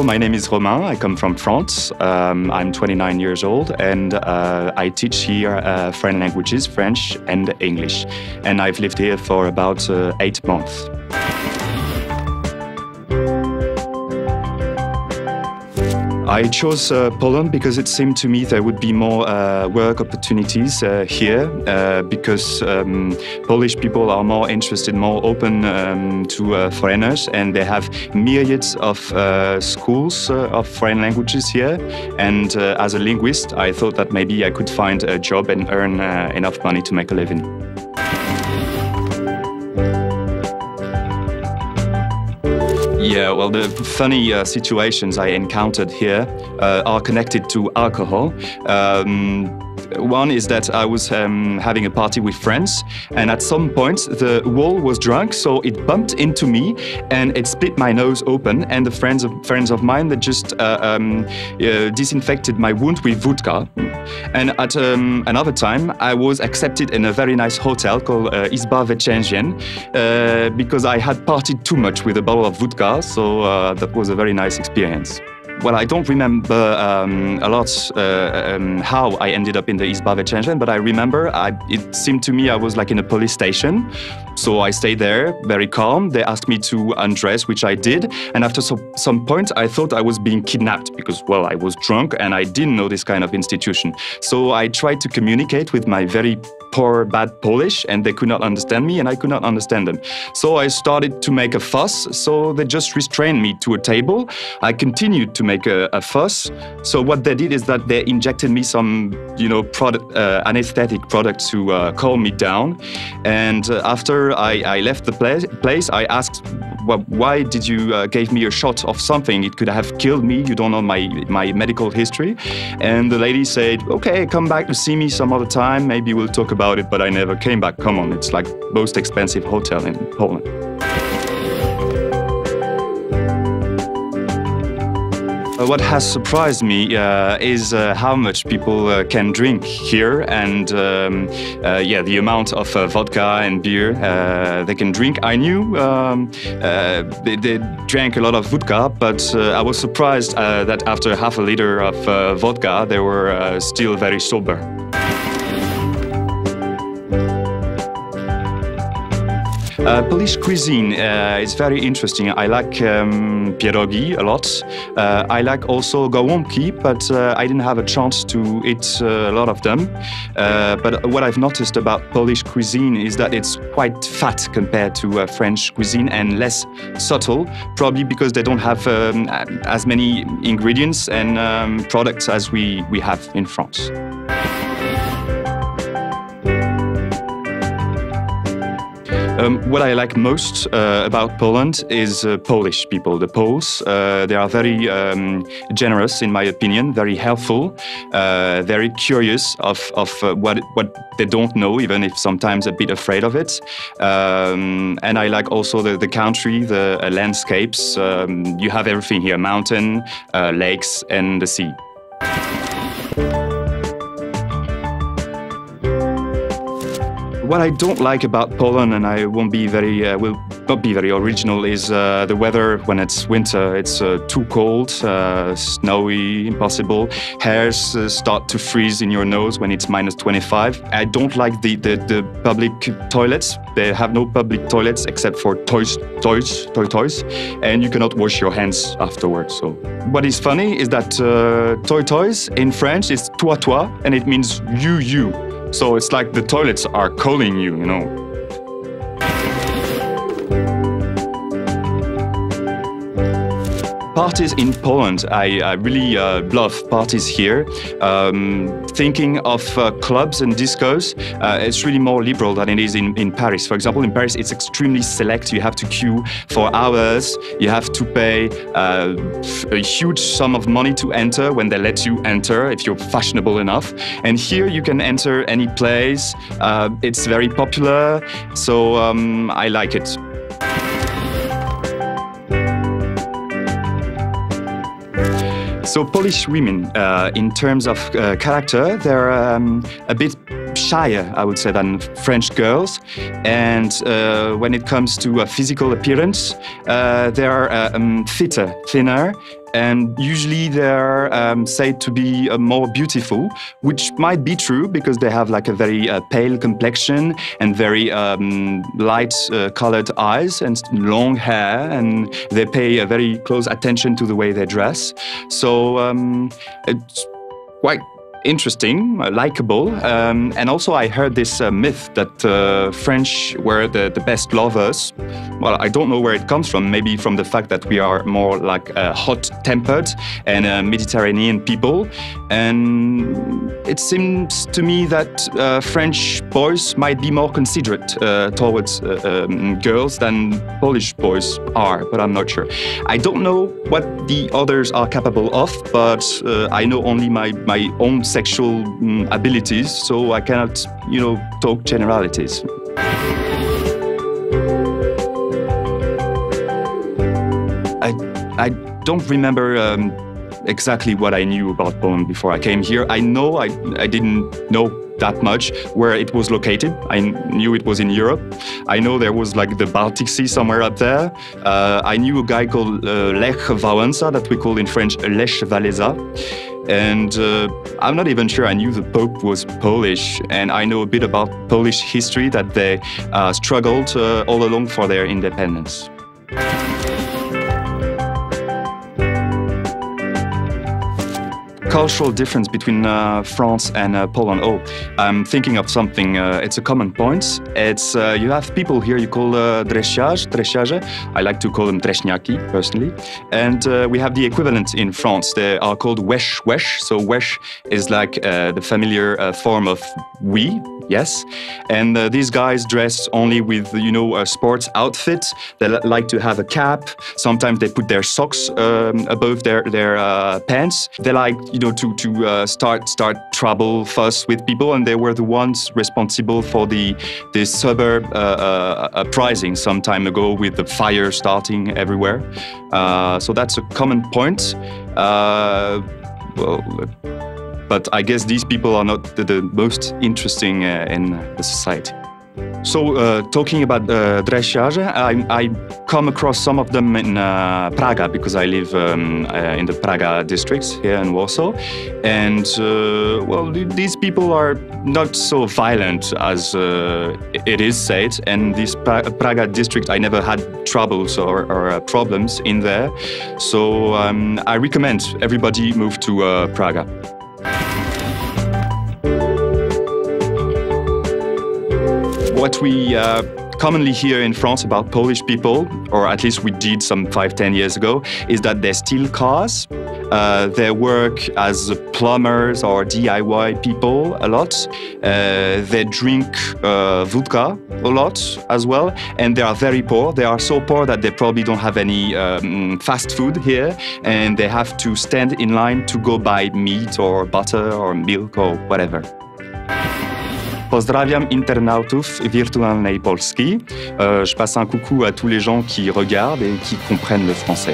my name is Romain. I come from France. I'm 29 years old and I teach here foreign languages, French and English. And I've lived here for about 8 months. I chose Poland because it seemed to me there would be more work opportunities here because Polish people are more interested, more open to foreigners, and they have myriads of schools of foreign languages here. And as a linguist, I thought that maybe I could find a job and earn enough money to make a living. Yeah, well, the funny situations I encountered here are connected to alcohol. One is that I was having a party with friends, and at some point the wall was drunk, so it bumped into me and it split my nose open. And the friends of mine that just disinfected my wound with vodka. And at another time, I was accepted in a very nice hotel called wp.pl because I had partied too much with a bottle of vodka, so that was a very nice experience. Well, I don't remember a lot how I ended up in the wp.pl, but I remember it seemed to me I was like in a police station. So I stayed there, very calm. They asked me to undress, which I did. And after some point, I thought I was being kidnapped because, well, I was drunk and I didn't know this kind of institution. So I tried to communicate with my very poor, bad Polish, and they could not understand me and I could not understand them. So I started to make a fuss. So they just restrained me to a table. I continued to make a fuss. So what they did is that they injected me some, product, anesthetic product to calm me down. And after I left the place, I asked, well, why did you give me a shot of something? It could have killed me. You don't know my medical history. And the lady said, okay, come back to see me some other time. Maybe we'll talk about it. But I never came back. Come on, it's like most expensive hotel in Poland. What has surprised me is how much people can drink here, and the amount of vodka and beer they can drink. I knew they drank a lot of vodka, but I was surprised that after half a liter of vodka, they were still very sober. Polish cuisine is very interesting. I like pierogi a lot. I like also gołąbki, but I didn't have a chance to eat a lot of them. But what I've noticed about Polish cuisine is that it's quite fat compared to French cuisine and less subtle, probably because they don't have as many ingredients and products as we have in France. What I like most about Poland is Polish people, the Poles. They are very generous, in my opinion, very helpful, very curious of what they don't know, even if sometimes a bit afraid of it. And I like also the country, the landscapes. You have everything here, mountain, lakes and the sea. What I don't like about Poland, and I won't be will not be very original, is the weather when it's winter. It's too cold, snowy, impossible. Hairs start to freeze in your nose when it's -25. I don't like the public toilets. They have no public toilets except for toys, and you cannot wash your hands afterwards. So what is funny is that toys in French is toi, and it means you. So it's like the toilets are calling you, Parties in Poland, I really love parties here. Thinking of clubs and discos, it's really more liberal than it is in Paris. For example, in Paris, it's extremely select. You have to queue for hours. You have to pay a huge sum of money to enter when they let you enter, if you're fashionable enough. And here you can enter any place. It's very popular, so I like it. So Polish women, in terms of character, they're a bit shyer, I would say, than French girls. And when it comes to physical appearance, they are fitter, thinner, and usually they're said to be more beautiful, which might be true because they have like a very pale complexion and very light colored eyes and long hair, and they pay a very close attention to the way they dress. So it's quite interesting, likable, and also I heard this myth that French were the best lovers. Well, I don't know where it comes from, maybe from the fact that we are more like hot-tempered and Mediterranean people, and it seems to me that French boys might be more considerate towards girls than Polish boys are, but I'm not sure. I don't know what the others are capable of, but I know only my own sexual abilities, so I cannot, talk generalities. I don't remember exactly what I knew about Poland before I came here. I know I didn't know that much where it was located. I knew it was in Europe. I know there was like the Baltic Sea somewhere up there. I knew a guy called Lech Wałęsa, that we call in French Lech Walesa. And I'm not even sure I knew the Pope was Polish, and I know a bit about Polish history, that they struggled all along for their independence. Cultural difference between France and Poland. Oh, I'm thinking of something. It's a common point. It's you have people here you call dresiarze. I like to call them treśniaki personally. And we have the equivalent in France. They are called wesh. So wesh is like the familiar form of we. Yes, and these guys dress only with a sports outfit. They like to have a cap. Sometimes they put their socks above their pants. They like to start trouble, fuss with people, and they were the ones responsible for the suburb uprising some time ago with the fire starting everywhere. So that's a common point. But I guess these people are not the most interesting in the society. So talking about dresiarze, I come across some of them in Praga, because I live in the Praga district here in Warsaw. And these people are not so violent as it is said. And this Praga district, I never had troubles or problems in there. So I recommend everybody move to Praga. What we commonly hear in France about Polish people, or at least we did some 5-10 years ago, is that they steal cars. They work as plumbers or DIY people a lot. They drink vodka a lot as well, and they are very poor. They are so poor that they probably don't have any fast food here, and they have to stand in line to go buy meat or butter or milk or whatever. Pozdrawiam internautów Wirtualnej Polski. Je passe un coucou à tous les gens qui regardent et qui comprennent le français.